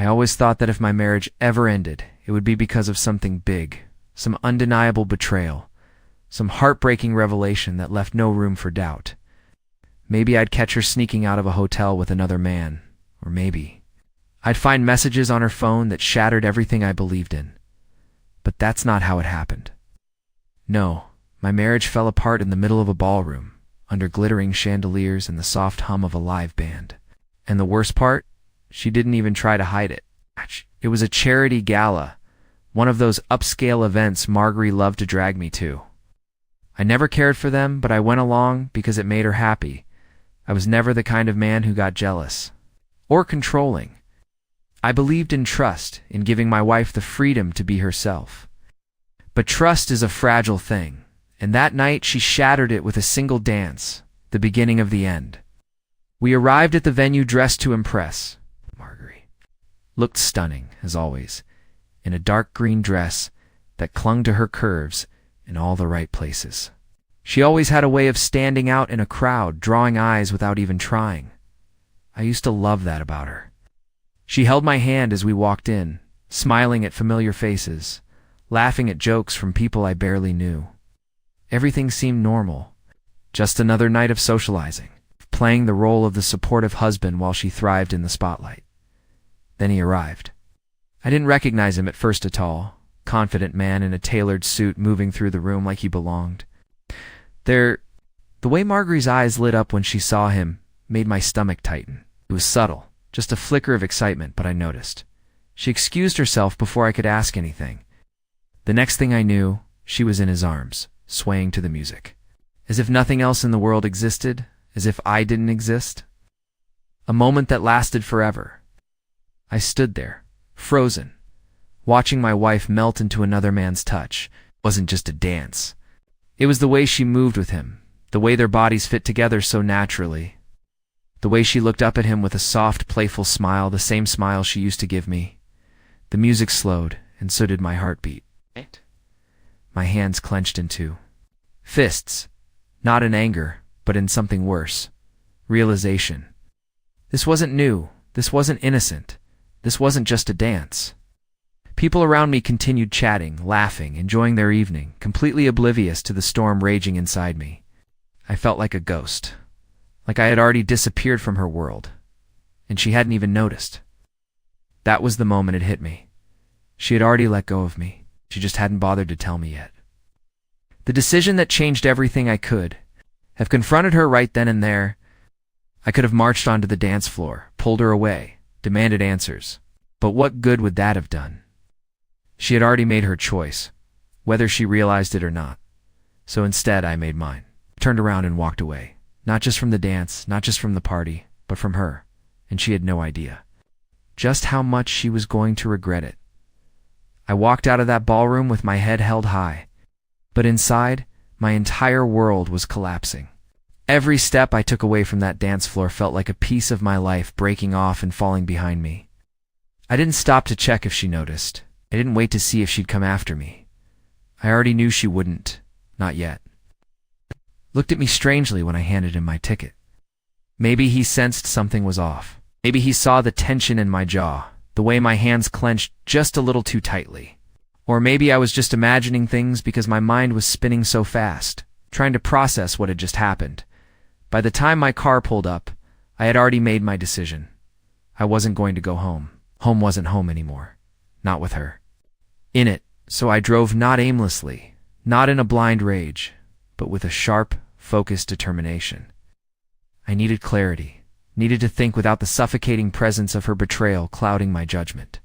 I always thought that if my marriage ever ended, it would be because of something big, some undeniable betrayal, some heartbreaking revelation that left no room for doubt. Maybe I'd catch her sneaking out of a hotel with another man, or maybe I'd find messages on her phone that shattered everything I believed in. But that's not how it happened. No, my marriage fell apart in the middle of a ballroom, under glittering chandeliers and the soft hum of a live band. And the worst part? She didn't even try to hide it. It was a charity gala, one of those upscale events Marguerite loved to drag me to. I never cared for them, but I went along because it made her happy. I was never the kind of man who got jealous or controlling. I believed in trust, in giving my wife the freedom to be herself. But trust is a fragile thing, and that night she shattered it with a single dance, the beginning of the end. We arrived at the venue dressed to impress. Marguerite looked stunning, as always, in a dark green dress that clung to her curves in all the right places. She always had a way of standing out in a crowd, drawing eyes without even trying. I used to love that about her. She held my hand as we walked in, smiling at familiar faces, laughing at jokes from people I barely knew. Everything seemed normal, just another night of socializing, playing the role of the supportive husband while she thrived in the spotlight. Then he arrived. I didn't recognize him at first, a tall, confident man in a tailored suit moving through the room like he belonged. The way Marguerite's eyes lit up when she saw him made my stomach tighten. It was subtle, just a flicker of excitement, but I noticed. She excused herself before I could ask anything. The next thing I knew, she was in his arms, swaying to the music. As if nothing else in the world existed, as if I didn't exist. A moment that lasted forever. I stood there, frozen, watching my wife melt into another man's touch. It wasn't just a dance. It was the way she moved with him, the way their bodies fit together so naturally, the way she looked up at him with a soft, playful smile, the same smile she used to give me. The music slowed, and so did my heartbeat. My hands clenched into fists, not in anger, but in something worse. Realization. This wasn't new. This wasn't innocent. This wasn't just a dance. People around me continued chatting, laughing, enjoying their evening, completely oblivious to the storm raging inside me. I felt like a ghost, like I had already disappeared from her world, and she hadn't even noticed. That was the moment it hit me. She had already let go of me. She just hadn't bothered to tell me yet. The decision that changed everything I could have confronted her right then and there. I could have marched onto the dance floor, pulled her away, demanded answers. But what good would that have done? She had already made her choice, whether she realized it or not. So instead, I made mine. Turned around and walked away. Not just from the dance, not just from the party, but from her. And she had no idea just how much she was going to regret it. I walked out of that ballroom with my head held high. But inside, my entire world was collapsing. Every step I took away from that dance floor felt like a piece of my life breaking off and falling behind me. I didn't stop to check if she noticed. I didn't wait to see if she'd come after me. I already knew she wouldn't. Not yet. Looked at me strangely when I handed him my ticket. Maybe he sensed something was off. Maybe he saw the tension in my jaw, the way my hands clenched just a little too tightly. Or maybe I was just imagining things because my mind was spinning so fast, trying to process what had just happened. By the time my car pulled up, I had already made my decision. I wasn't going to go home. Home wasn't home anymore. Not with her in it, so I drove not aimlessly, not in a blind rage, but with a sharp, focused determination. I needed clarity, needed to think without the suffocating presence of her betrayal clouding my judgment.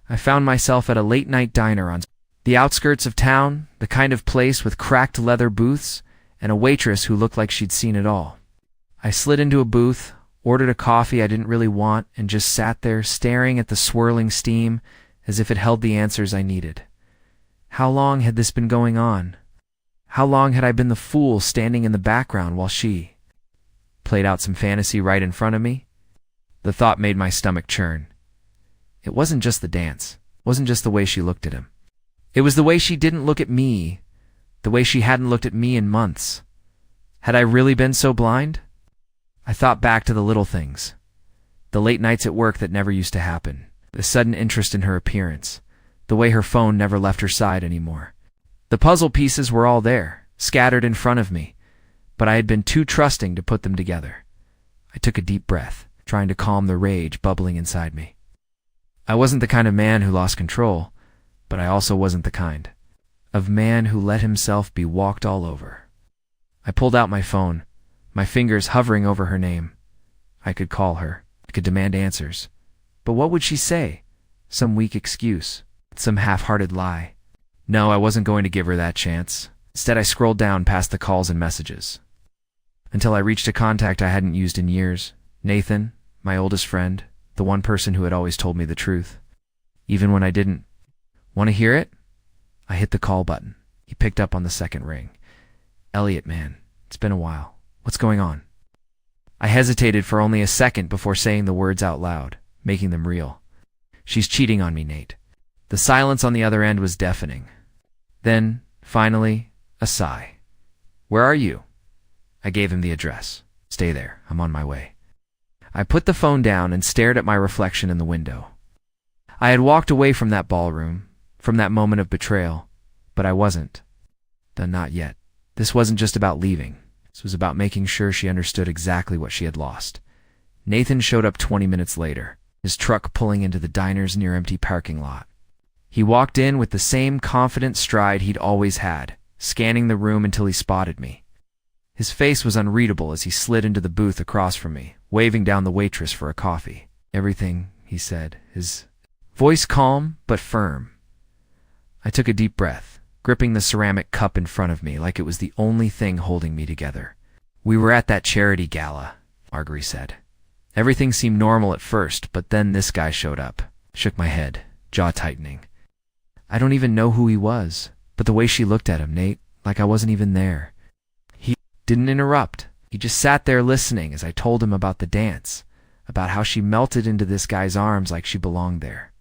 I found myself at a late-night diner on the outskirts of town, the kind of place with cracked leather booths and a waitress who looked like she'd seen it all. I slid into a booth, ordered a coffee I didn't really want, and just sat there staring at the swirling steam as if it held the answers I needed. How long had this been going on? How long had I been the fool standing in the background while she played out some fantasy right in front of me? The thought made my stomach churn. It wasn't just the dance. It wasn't just the way she looked at him. It was the way she didn't look at me, the way she hadn't looked at me in months. Had I really been so blind? I thought back to the little things, the late nights at work that never used to happen, the sudden interest in her appearance, the way her phone never left her side anymore. The puzzle pieces were all there, scattered in front of me, but I had been too trusting to put them together. I took a deep breath, trying to calm the rage bubbling inside me. I wasn't the kind of man who lost control, but I also wasn't the kind of man who let himself be walked all over. I pulled out my phone, my fingers hovering over her name. I could call her. I could demand answers. But what would she say? Some weak excuse. Some half-hearted lie. No, I wasn't going to give her that chance. Instead, I scrolled down past the calls and messages until I reached a contact I hadn't used in years. Nathan, my oldest friend, the one person who had always told me the truth, even when I didn't. Want to hear it? I hit the call button. He picked up on the second ring. Elliot, man, it's been a while. What's going on? I hesitated for only a second before saying the words out loud, making them real. She's cheating on me, Nate. The silence on the other end was deafening. Then, finally, a sigh. Where are you? I gave him the address. Stay there. I'm on my way. I put the phone down and stared at my reflection in the window. I had walked away from that ballroom, from that moment of betrayal, but I wasn't. Not yet. This wasn't just about leaving. This was about making sure she understood exactly what she had lost. Nathan showed up 20 minutes later, his truck pulling into the diner's near-empty parking lot. He walked in with the same confident stride he'd always had, scanning the room until he spotted me. His face was unreadable as he slid into the booth across from me, waving down the waitress for a coffee. Everything, he said, his voice calm but firm. I took a deep breath, gripping the ceramic cup in front of me like it was the only thing holding me together. We were at that charity gala, Marguerite said. Everything seemed normal at first, but then this guy showed up. Shook my head, jaw tightening. I don't even know who he was, but the way she looked at him, Nate, like I wasn't even there. He didn't interrupt. He just sat there listening as I told him about the dance, about how she melted into this guy's arms like she belonged there.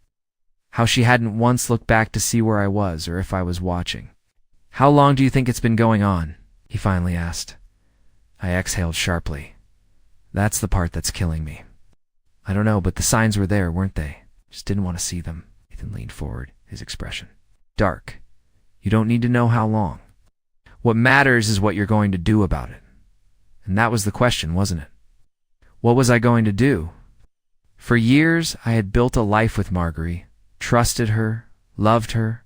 How she hadn't once looked back to see where I was or if I was watching. How long do you think it's been going on? He finally asked. I exhaled sharply. That's the part that's killing me. I don't know, but the signs were there, weren't they? Just didn't want to see them. Nathan leaned forward, his expression dark. You don't need to know how long. What matters is what you're going to do about it. And that was the question, wasn't it? What was I going to do? For years, I had built a life with Marguerite, trusted her, loved her,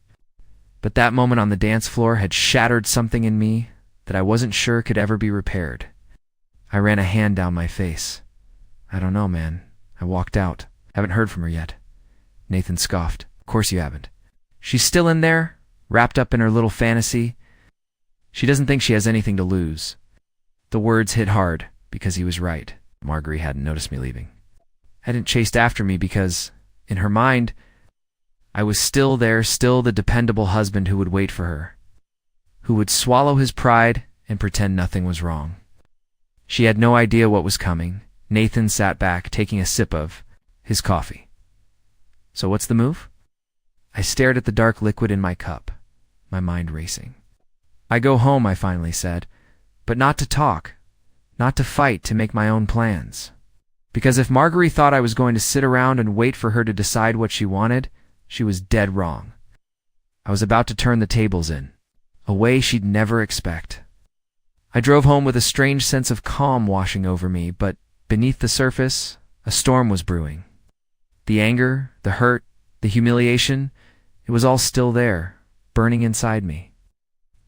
but that moment on the dance floor had shattered something in me that I wasn't sure could ever be repaired. I ran a hand down my face. I don't know, man. I walked out. Haven't heard from her yet. Nathan scoffed. Of course you haven't. She's still in there, wrapped up in her little fantasy. She doesn't think she has anything to lose. The words hit hard because he was right. Marguerite hadn't noticed me leaving. Hadn't chased after me because, in her mind, I was still there, still the dependable husband who would wait for her, who would swallow his pride and pretend nothing was wrong. She had no idea what was coming. Nathan sat back, taking a sip of his coffee. So what's the move? I stared at the dark liquid in my cup, my mind racing. I go home, I finally said, but not to talk, not to fight, to make my own plans. Because if Marguerite thought I was going to sit around and wait for her to decide what she wanted, she was dead wrong. I was about to turn the tables in, a way she'd never expect. I drove home with a strange sense of calm washing over me, but beneath the surface, a storm was brewing. The anger, the hurt, the humiliation, it was all still there, burning inside me.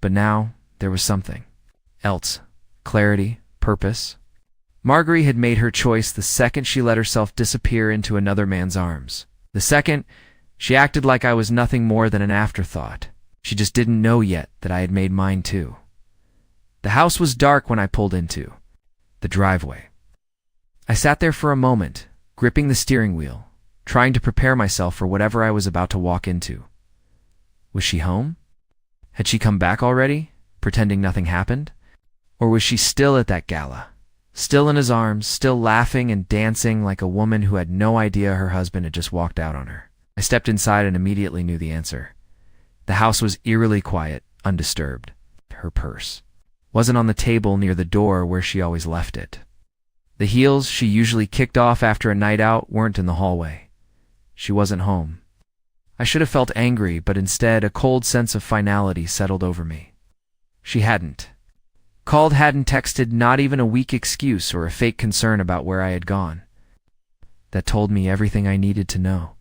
But now, there was something else. Clarity, purpose. Marguerite had made her choice the second she let herself disappear into another man's arms. The second, she acted like I was nothing more than an afterthought. She just didn't know yet that I had made mine too. The house was dark when I pulled into the driveway. I sat there for a moment, gripping the steering wheel, trying to prepare myself for whatever I was about to walk into. Was she home? Had she come back already, pretending nothing happened? Or was she still at that gala, still in his arms, still laughing and dancing like a woman who had no idea her husband had just walked out on her? I stepped inside and immediately knew the answer. The house was eerily quiet, undisturbed. Her purse wasn't on the table near the door where she always left it. The heels she usually kicked off after a night out weren't in the hallway. She wasn't home. I should have felt angry, but instead a cold sense of finality settled over me. She hadn't called, hadn't texted, not even a weak excuse or a fake concern about where I had gone. That told me everything I needed to know.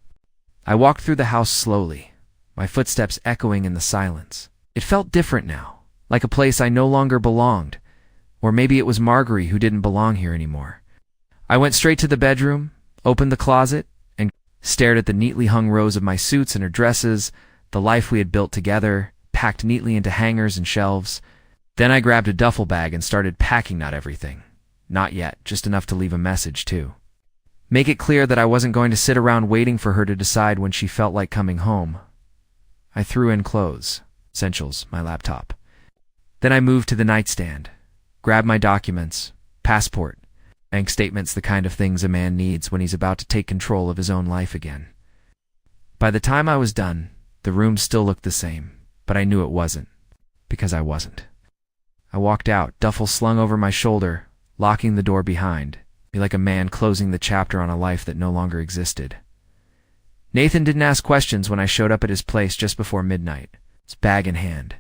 I walked through the house slowly, my footsteps echoing in the silence. It felt different now, like a place I no longer belonged, or maybe it was Marguerite who didn't belong here anymore. I went straight to the bedroom, opened the closet, and stared at the neatly hung rows of my suits and her dresses, the life we had built together, packed neatly into hangers and shelves. Then I grabbed a duffel bag and started packing. Not everything. Not yet, just enough to leave a message, too. Make it clear that I wasn't going to sit around waiting for her to decide when she felt like coming home. I threw in clothes, essentials, my laptop. Then I moved to the nightstand, grabbed my documents, passport, bank statements, the kind of things a man needs when he's about to take control of his own life again. By the time I was done, the room still looked the same, but I knew it wasn't, because I wasn't. I walked out, duffel slung over my shoulder, locking the door behind me like a man closing the chapter on a life that no longer existed. Nathan didn't ask questions when I showed up at his place just before midnight, his bag in hand.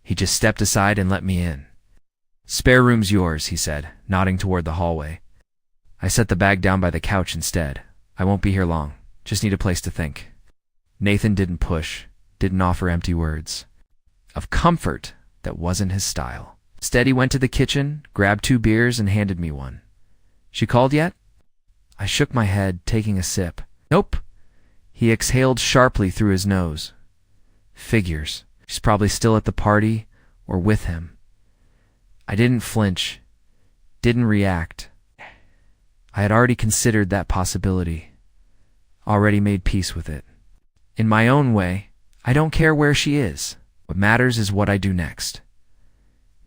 He just stepped aside and let me in. "Spare room's yours," he said, nodding toward the hallway. I set the bag down by the couch instead. "I won't be here long. Just need a place to think." Nathan didn't push, didn't offer empty words of comfort. That wasn't his style. Instead, he went to the kitchen, grabbed 2 beers, and handed me one. "She called yet?" I shook my head, taking a sip. "Nope." He exhaled sharply through his nose. "Figures. She's probably still at the party or with him." I didn't flinch, didn't react. I had already considered that possibility, already made peace with it. In my own way, I don't care where she is. What matters is what I do next.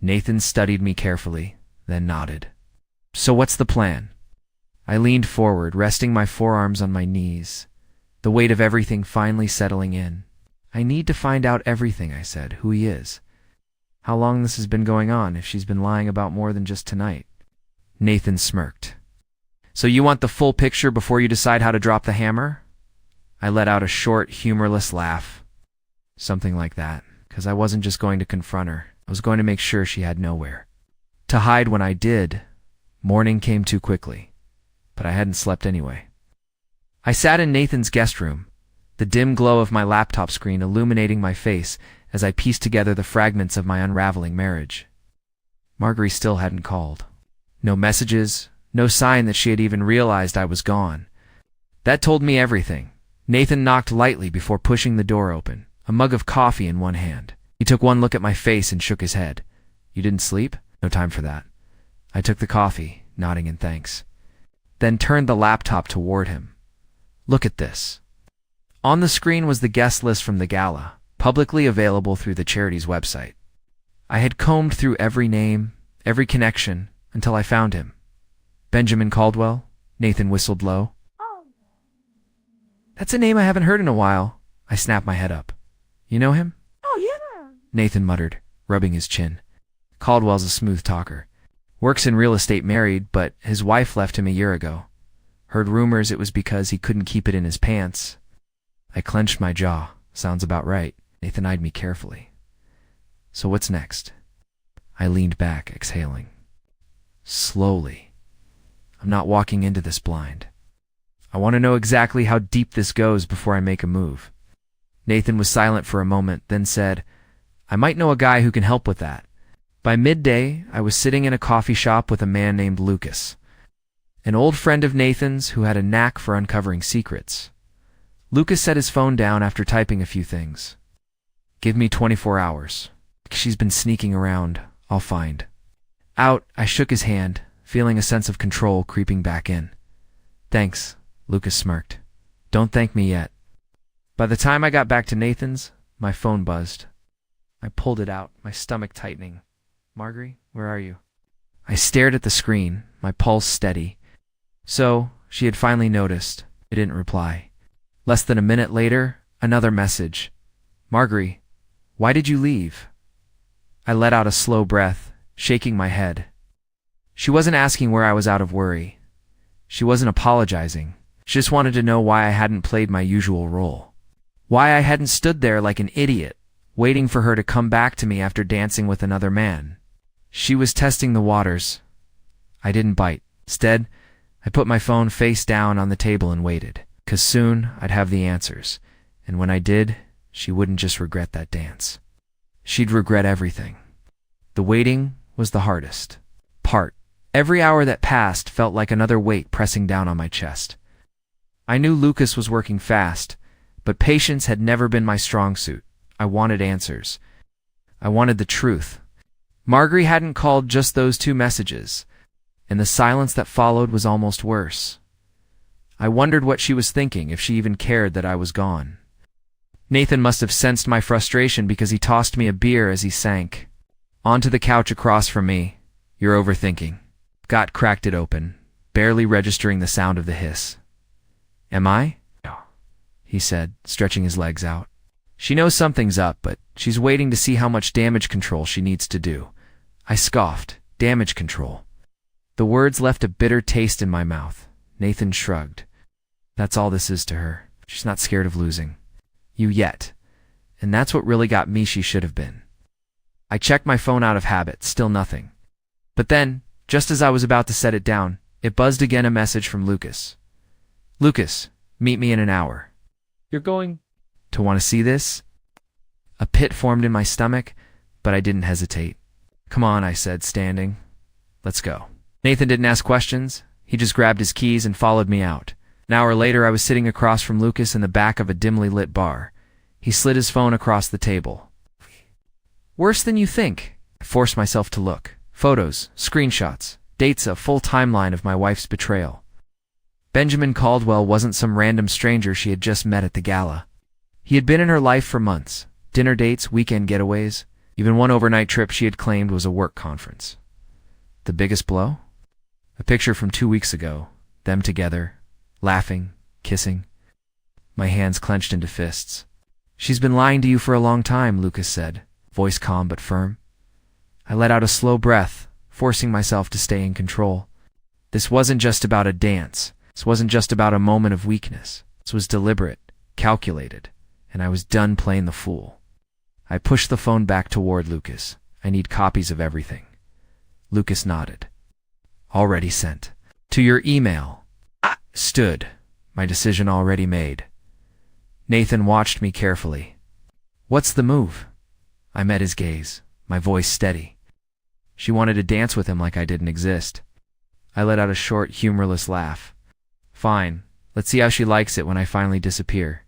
Nathan studied me carefully, then nodded. "So what's the plan?" I leaned forward, resting my forearms on my knees, the weight of everything finally settling in. "I need to find out everything," I said, "who he is. How long this has been going on, if she's been lying about more than just tonight." Nathan smirked. "So you want the full picture before you decide how to drop the hammer?" I let out a short, humorless laugh. Something like that, because I wasn't just going to confront her. I was going to make sure she had nowhere to hide when I did. Morning came too quickly, but I hadn't slept anyway. I sat in Nathan's guest room, the dim glow of my laptop screen illuminating my face as I pieced together the fragments of my unraveling marriage. Marguerite still hadn't called. No messages, no sign that she had even realized I was gone. That told me everything. Nathan knocked lightly before pushing the door open, a mug of coffee in one hand. He took one look at my face and shook his head. "You didn't sleep? No time for that." I took the coffee, nodding in thanks, then turned the laptop toward him. "Look at this." On the screen was the guest list from the gala, publicly available through the charity's website. I had combed through every name, every connection, until I found him. "Benjamin Caldwell?" Nathan whistled low. "That's a name I haven't heard in a while." I snapped my head up. "You know him?" "Oh, yeah." Nathan muttered, rubbing his chin. "Caldwell's a smooth talker. Works in real estate, married, but his wife left him a year ago. Heard rumors it was because he couldn't keep it in his pants." I clenched my jaw. "Sounds about right." Nathan eyed me carefully. "So what's next?" I leaned back, exhaling. Slowly. I'm not walking into this blind. I want to know exactly how deep this goes before I make a move. Nathan was silent for a moment, then said, "I might know a guy who can help with that." By midday, I was sitting in a coffee shop with a man named Lucas, an old friend of Nathan's who had a knack for uncovering secrets. Lucas set his phone down after typing a few things. "Give me 24 hours. She's been sneaking around. I'll find out." I shook his hand, feeling a sense of control creeping back in. "Thanks," Lucas smirked. "Don't thank me yet." By the time I got back to Nathan's, my phone buzzed. I pulled it out, my stomach tightening. "Marguerite, where are you?" I stared at the screen, my pulse steady. So, she had finally noticed. I didn't reply. Less than a minute later, another message. "Marguerite, why did you leave?" I let out a slow breath, shaking my head. She wasn't asking where I was out of worry. She wasn't apologizing. She just wanted to know why I hadn't played my usual role. Why I hadn't stood there like an idiot, waiting for her to come back to me after dancing with another man. She was testing the waters. I didn't bite. Instead, I put my phone face down on the table and waited, 'cause soon I'd have the answers, and when I did, she wouldn't just regret that dance. She'd regret everything. The waiting was the hardest part. Every hour that passed felt like another weight pressing down on my chest. I knew Lucas was working fast, but patience had never been my strong suit. I wanted answers. I wanted the truth. Marguerite hadn't called just those 2 messages, and the silence that followed was almost worse. I wondered what she was thinking, if she even cared that I was gone. Nathan must have sensed my frustration because he tossed me a beer as he sank. Onto the couch across from me. "You're overthinking." Scott cracked it open, barely registering the sound of the hiss. "Am I?" "No," he said, stretching his legs out. "She knows something's up, but she's waiting to see how much damage control she needs to do." I scoffed. Damage control. The words left a bitter taste in my mouth. Nathan shrugged. "That's all this is to her. She's not scared of losing you yet. And that's what really got me. She should have been." I checked my phone out of habit, still nothing. But then, just as I was about to set it down, it buzzed again, a message from Lucas. "Lucas, meet me in an hour." "You're going to want to see this?" A pit formed in my stomach, but I didn't hesitate. "Come on," I said, standing. "Let's go." Nathan didn't ask questions. He just grabbed his keys and followed me out. An hour later, I was sitting across from Lucas in the back of a dimly lit bar. He slid his phone across the table. "Worse than you think." I forced myself to look. Photos, screenshots, dates, a full timeline of my wife's betrayal. Benjamin Caldwell wasn't some random stranger she had just met at the gala. He had been in her life for months. Dinner dates, weekend getaways, even one overnight trip she had claimed was a work conference. The biggest blow? A picture from 2 weeks ago, them together, laughing, kissing. My hands clenched into fists. "She's been lying to you for a long time," Lucas said, voice calm but firm. I let out a slow breath, forcing myself to stay in control. This wasn't just about a dance. This wasn't just about a moment of weakness. This was deliberate, calculated, and I was done playing the fool. I pushed the phone back toward Lucas. "I need copies of everything." Lucas nodded. "Already sent." "To your email." I stood, my decision already made. Nathan watched me carefully. "What's the move?" I met his gaze, my voice steady. She wanted to dance with him like I didn't exist. I let out a short, humorless laugh. "Fine, let's see how she likes it when I finally disappear."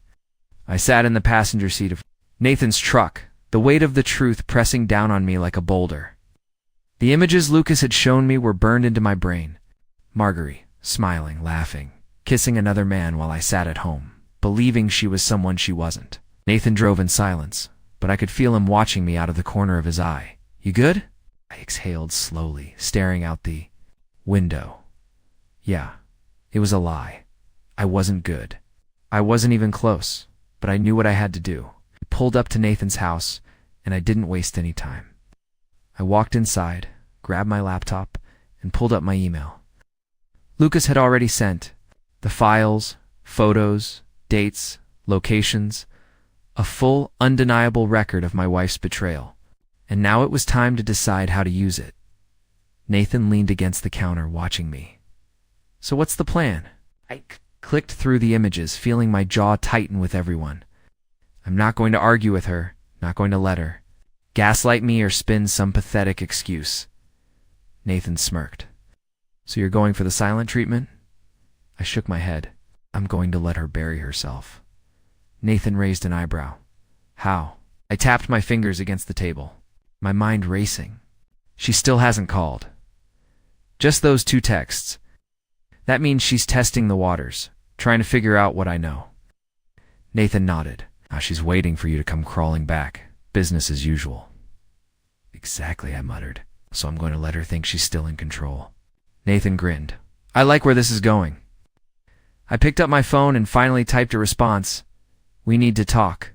I sat in the passenger seat of Nathan's truck, the weight of the truth pressing down on me like a boulder. The images Lucas had shown me were burned into my brain. Marguerite, smiling, laughing, kissing another man while I sat at home, believing she was someone she wasn't. Nathan drove in silence, but I could feel him watching me out of the corner of his eye. "You good?" I exhaled slowly, staring out the window. Yeah, it was a lie. I wasn't good. I wasn't even close, but I knew what I had to do. I pulled up to Nathan's house, and I didn't waste any time. I walked inside, grabbed my laptop, and pulled up my email. Lucas had already sent the files, photos, dates, locations, a full, undeniable record of my wife's betrayal. And now it was time to decide how to use it. Nathan leaned against the counter, watching me. "So what's the plan?" I clicked through the images, feeling my jaw tighten with every one. I'm not going to argue with her, not going to let her gaslight me or spin some pathetic excuse. Nathan smirked. "So you're going for the silent treatment?" I shook my head. "I'm going to let her bury herself." Nathan raised an eyebrow. "How?" I tapped my fingers against the table, my mind racing. She still hasn't called. Just those 2 texts. That means she's testing the waters, trying to figure out what I know. Nathan nodded. She's waiting for you to come crawling back. Business as usual." "Exactly," I muttered. "So I'm going to let her think she's still in control." Nathan grinned. "I like where this is going." I picked up my phone and finally typed a response. "We need to talk."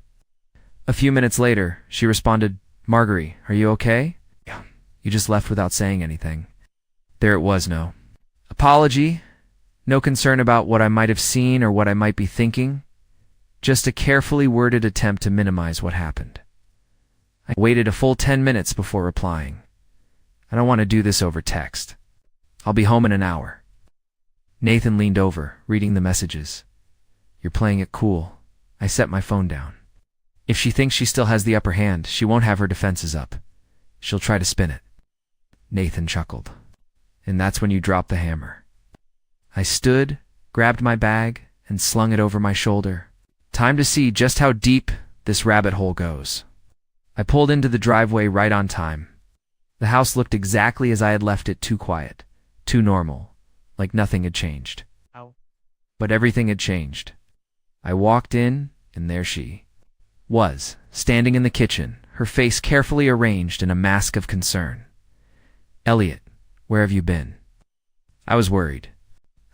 A few minutes later, she responded, "Marguerite, are you okay?" "Yeah." "You just left without saying anything." There it was, no apology, No concern about what I might have seen or what I might be thinking. Just a carefully worded attempt to minimize what happened. I waited a full 10 minutes before replying. I don't want to do this over text. I'll be home in an hour. Nathan leaned over, reading the messages. You're playing it cool. I set my phone down. If she thinks she still has the upper hand, she won't have her defenses up. She'll try to spin it. Nathan chuckled. And that's when you drop the hammer. I stood, grabbed my bag, and slung it over my shoulder. Time to see just how deep this rabbit hole goes. I pulled into the driveway right on time. The house looked exactly as I had left it, too quiet, too normal, like nothing had changed. But everything had changed. I walked in, and there she was, standing in the kitchen, her face carefully arranged in a mask of concern. Elliot, where have you been? I was worried.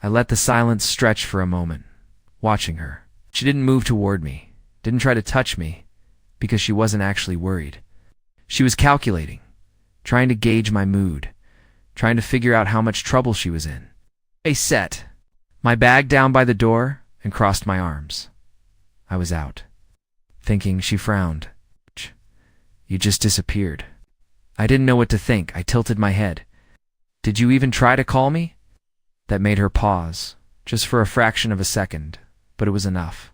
I let the silence stretch for a moment, watching her. She didn't move toward me, didn't try to touch me, because she wasn't actually worried. She was calculating, trying to gauge my mood, trying to figure out how much trouble she was in. I set my bag down by the door and crossed my arms. I was out. Thinking, she frowned. You just disappeared. I didn't know what to think. I tilted my head. Did you even try to call me? That made her pause, just for a fraction of a second, but it was enough.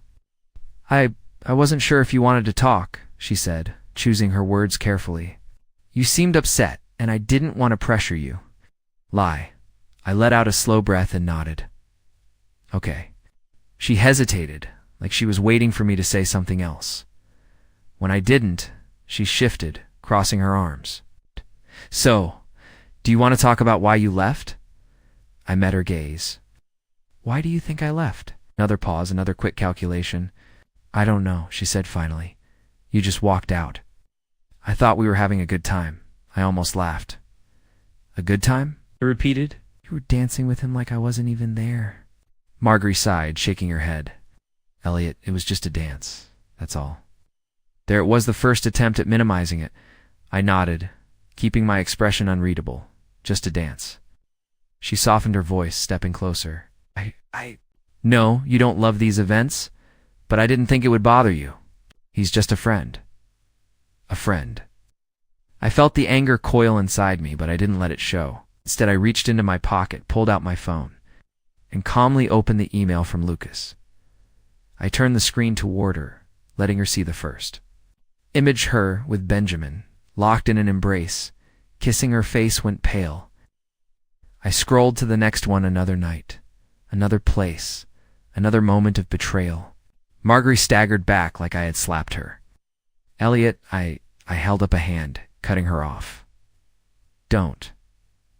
I wasn't sure if you wanted to talk, she said, choosing her words carefully. You seemed upset, and I didn't want to pressure you. Lie. I let out a slow breath and nodded. Okay. She hesitated, like she was waiting for me to say something else. When I didn't, she shifted, crossing her arms. So, do you want to talk about why you left? I met her gaze. Why do you think I left? Another pause, another quick calculation. I don't know, she said finally. You just walked out. I thought we were having a good time. I almost laughed. A good time? I repeated. You were dancing with him like I wasn't even there. Marguerite sighed, shaking her head. Elliot, it was just a dance. That's all. There it was, the first attempt at minimizing it. I nodded, keeping my expression unreadable. Just a dance. She softened her voice, stepping closer. No, you don't love these events, but I didn't think it would bother you. He's just a friend. A friend. I felt the anger coil inside me, but I didn't let it show. Instead, I reached into my pocket, pulled out my phone, and calmly opened the email from Lucas. I turned the screen toward her, letting her see the first. Image her with Benjamin, locked in an embrace. Kissing her face went pale. I scrolled to the next one. Another night, another place, another moment of betrayal. Marguerite staggered back like I had slapped her. Elliot, I held up a hand, cutting her off. Don't.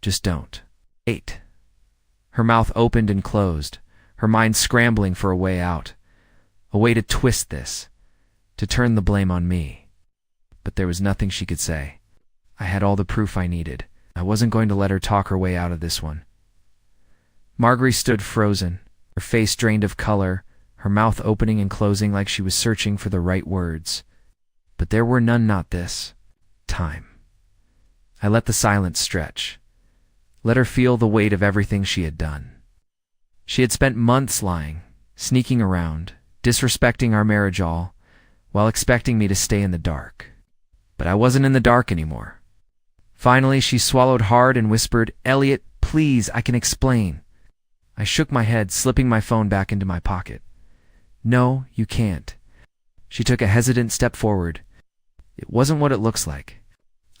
Just don't. 8. Her mouth opened and closed, her mind scrambling for a way out. A way to twist this, to turn the blame on me. But there was nothing she could say. I had all the proof I needed. I wasn't going to let her talk her way out of this one. Marguerite stood frozen, her face drained of color, her mouth opening and closing like she was searching for the right words. But there were none, not this time. I let the silence stretch. Let her feel the weight of everything she had done. She had spent months lying, sneaking around, disrespecting our marriage all, while expecting me to stay in the dark. But I wasn't in the dark anymore. Finally, she swallowed hard and whispered, Elliot, please, I can explain. I shook my head, slipping my phone back into my pocket. No, you can't. She took a hesitant step forward. It wasn't what it looks like.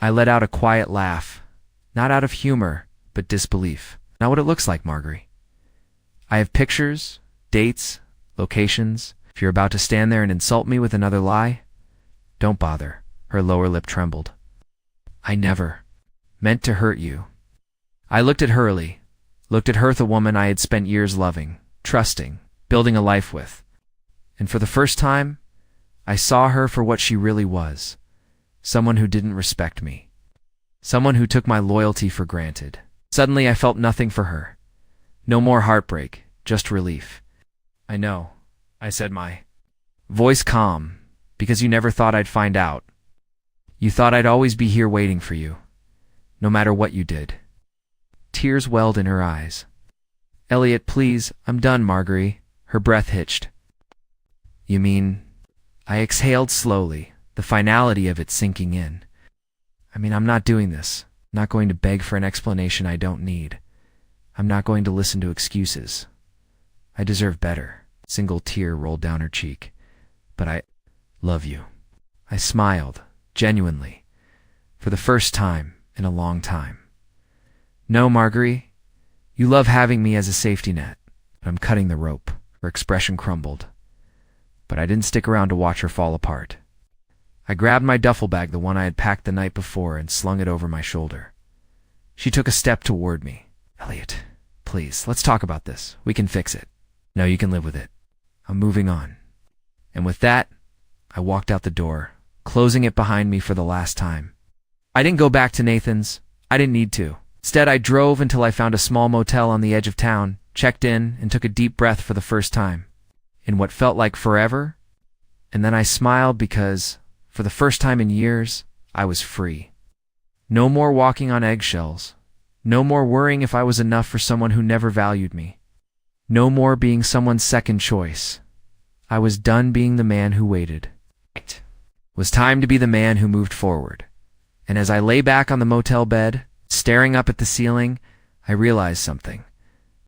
I let out a quiet laugh, not out of humor, but disbelief. Not what it looks like, Marguerite. I have pictures, dates, locations. If you're about to stand there and insult me with another lie, don't bother. Her lower lip trembled. I never meant to hurt you. I looked at Hurley, looked at her, the woman I had spent years loving, trusting, building a life with. And for the first time, I saw her for what she really was. Someone who didn't respect me. Someone who took my loyalty for granted. Suddenly I felt nothing for her. No more heartbreak, just relief. I know, I said, my voice calm, because you never thought I'd find out. You thought I'd always be here waiting for you, no matter what you did. Tears welled in her eyes. Elliot, please, I'm done, Marguerite. Her breath hitched. You mean... I exhaled slowly, the finality of it sinking in. I'm not doing this. I'm not going to beg for an explanation I don't need. I'm not going to listen to excuses. I deserve better. Single tear rolled down her cheek. But I love you. I smiled, genuinely, for the first time in a long time. No, Marguerite, you love having me as a safety net, but I'm cutting the rope. Her expression crumbled. But I didn't stick around to watch her fall apart. I grabbed my duffel bag, the one I had packed the night before, and slung it over my shoulder. She took a step toward me. Elliot, please, let's talk about this. We can fix it. No, you can live with it. I'm moving on. And with that, I walked out the door, closing it behind me for the last time. I didn't go back to Nathan's. I didn't need to. Instead, I drove until I found a small motel on the edge of town, checked in, and took a deep breath for the first time, in what felt like forever. And then I smiled because, for the first time in years, I was free. No more walking on eggshells. No more worrying if I was enough for someone who never valued me. No more being someone's second choice. I was done being the man who waited. It was time to be the man who moved forward. And as I lay back on the motel bed, staring up at the ceiling, I realized something.